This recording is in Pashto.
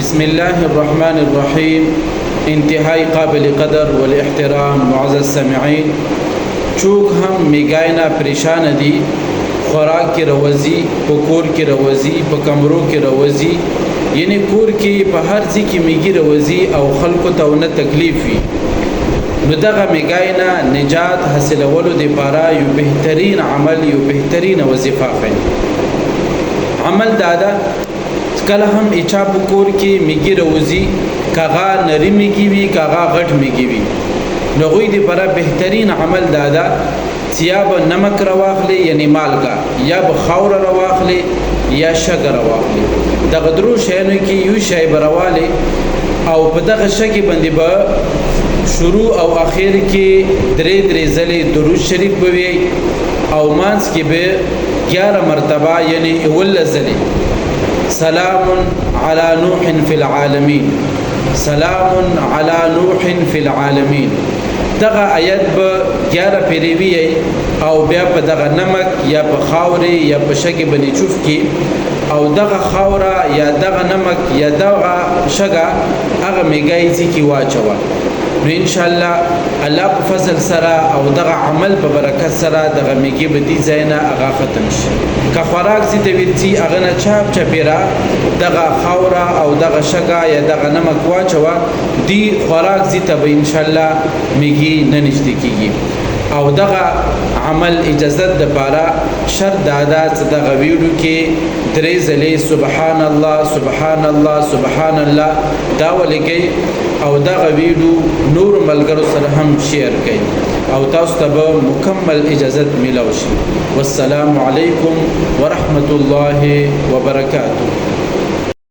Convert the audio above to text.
بسم الله الرحمن الرحیم. انتہائی قابل قدر والاحترام معزز سامعین، چوک هم میگاینا پریشان دی، خوراک کی روزی، پکور کی روزی، پکمرو کی روزی، یعنی کور کی په هر ځای کې میګي روزی او خلکو ته ونه تکلیف وي. نو دغه میګاینا نجات حاصلولو د پاره یو بهترین عمل، یو بهترین وظیفه فین عمل دادا کله هم اچا پکور کې میګي روزی، کاغا نری میګي وی، کاغا غټ میګي وی، نو غوی د پاره بهترین عمل دادا سیاب نمک رواخلی یعنی مالګه، یا بخاور رواخلی یا شګر رواخلی. دغه درو شینو کې یو شی برواله او په دغه شګي باندې به شروع او اخر کې درې ځلې درود شریف بوي او مانس کې به 11 مرتبه یعنی اول ځلې سلام علی نوح فی العالمین، سلام علی نوح فی العالمین. دغه آیت به 11 پیری وی او بیا په دغه نمک یا په خاورې یا په شګي باندې چوف کی او دغه خاوره یا دغه نمک یا دغه شګه هغه میګایزي کی واچوه. نو ان شاء الله الله په فضل سره او دغه عمل په برکت سره دغه میګي به دي زینا هغه ختم شي. که خوراک زی د ورتی هغه نه چاپ چپیرا دغه خاوره او دغه شګه یا دغه نمک واچوه، دی خوراک زی ته به ان شاء الله میګي نه نشته کیږي. او دغه عمل اجازت د پاره شرط دادا چې دغه ویډیو کې درې ځلې سبحان الله سبحان الله سبحان الله دا ولګي او دغه ویډیو نور ملګرو سره هم شیر کړئ او تاسو ته به مکمل اجازت ملو شي. والسلام علیکم ورحمت الله وبرکاته.